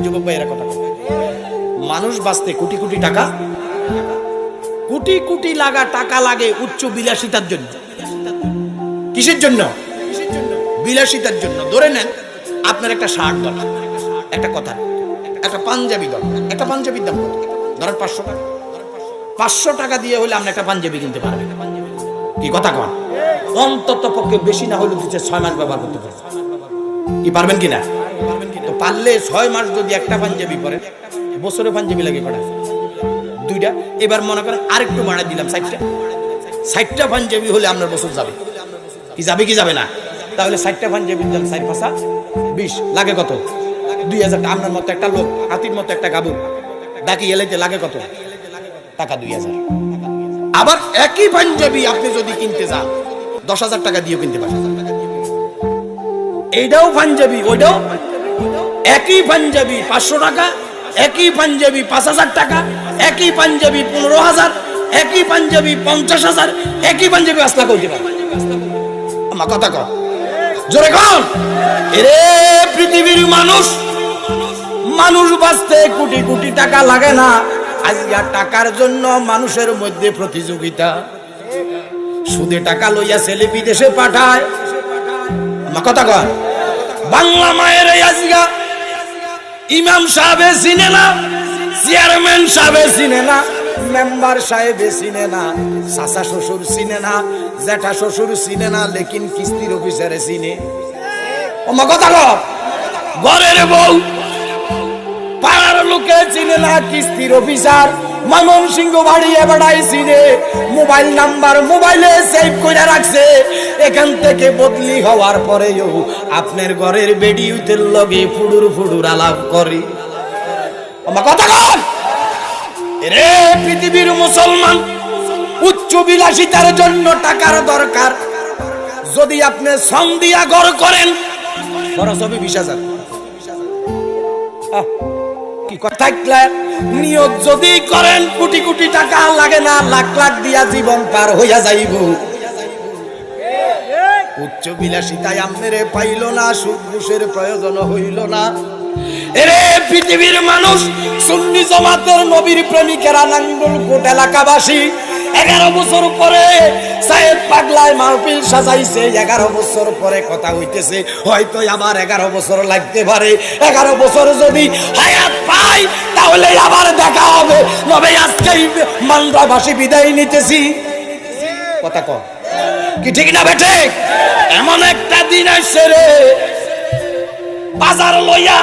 যুবক ভাইয়েরা কথা বলে। মানুষ বাঁচতে কোটি কোটি টাকা, কোটি কোটি টাকা লাগে উচ্চ বিলাসিতার জন্য। কিসের জন্য? বিলাসিতার জন্য। ধরে নেন আপনার একটা শার্ট দরকার, একটা কথা, একটা পাঞ্জাবি দরকার। একটা পাঞ্জাবির দাম কত? ধরেন 500 টাকা। 500 টাকা দিয়ে হলে আপনি একটা পাঞ্জাবি কিনতে পারবেন। কি কথা কন? অন্তত পক্ষে বেশি না হলে 6 মাস ব্যবহার করতে পারবেন। কি পারবেন কিনা? তো পারলে 6 মাস যদি একটা পাঞ্জাবি পরেন, বছরে পাঞ্জাবি লাগে কটা? 2টা। এবার মনে করেন আরেকটু বাড়াই দিলাম 60টা পাঞ্জাবি হলে আপনার বছর যাবে। কি যাবে কি যাবে না? তাহলে 60টা পাঞ্জাবির দাম 4 5 20 লাগে কত? 2000 টাকা। আপনার মতো একটা লোক, হাতির মতো একটা গাবু ডাকি এলাইতে লাগে কত টাকা? 2000। আবার একই পাঞ্জাবি আপনি যদি কিনতে যান 10,000 টাকা দিয়েও কিনতে পারেন। এইটাও পাঞ্জাবি, ওইটাও একই পাঞ্জাবি 500 টাকা, একই পাঞ্জাবি 5,000 টাকা, একই পাঞ্জাবি 15,000, একই পাঞ্জাবি 50,000, একই পাঞ্জাবি 5 লাখ হইতে পারে। আমার কথা কর, জোরে কর। এরে পৃথিবীর মানুষ, মানুষ বাঁচতে কোটি কোটি টাকা লাগে না। আজকে টাকার জন্য মানুষের মধ্যে প্রতিযোগিতা। সুদে টাকা লইয়া ছেলে বিদেশে পাঠায়। আমার কথা কর। বাংলা মায়ের আজকে ইমাম সাহেবে চিনে না, চেয়ারম্যান সাহেবে চিনে না, মেম্বার সাহেবে চিনে না, চাচা শ্বশুর চিনে না, জ্যাঠা শ্বশুর চিনে না, লেকিন কিস্তির অফিসারে চিনে। আমার কথা কর। ঘরের বউ পাড়ার লোকে চিনে না, কিস্তির অফিসার ময়মনসিংহ বাড়ি এবারে চিনে। মোবাইল নাম্বার মোবাইলে সেভ করে রাখছে। এখান থেকে বদলি হওয়ার পরেও আপনার ঘরের বেডিউতের লগে ফুডুর ফুডুর আলাপ করে। আমার কথা কর। রে পৃথিবীর মুসলমান, উচ্চ বিলাসিতার জন্য টাকার দরকার। যদি আপনি সং দিয়া ঘর করেন খরচ হবে 20,000। কি কথা? নিয়োগ যদি করেন কোটি কোটি টাকা লাগে না, লাখ লাখ দিয়া জীবন পার হইয়া যাইব। উচ্চ বিলাসিতায় আমনেরে পাইল না, সুদ ঘুষের প্রয়োজন হইল না। এরে পৃথিবীর মানুষ, সুন্নি জামাতের নবীর প্রেমিকেরা নাঙ্গলকোট এলাকাবাসী 11 বছর পরে সাহেব পাগলায় মাহফিল সাজাইছে। 11 বছর পরে কথা হইতেছে, হয়তো আবার 11 বছর লাগতে পারে। 11 বছর যদি হায়াত পাই তাহলে আবার দেখা হবে। নবে আজকেই মান্দ্রাবাসী বিদায় নিতেছি। কথা কর। কি ঠিক না বেঠে? এমন একটা দিন আসছে রে, বাজার লইয়া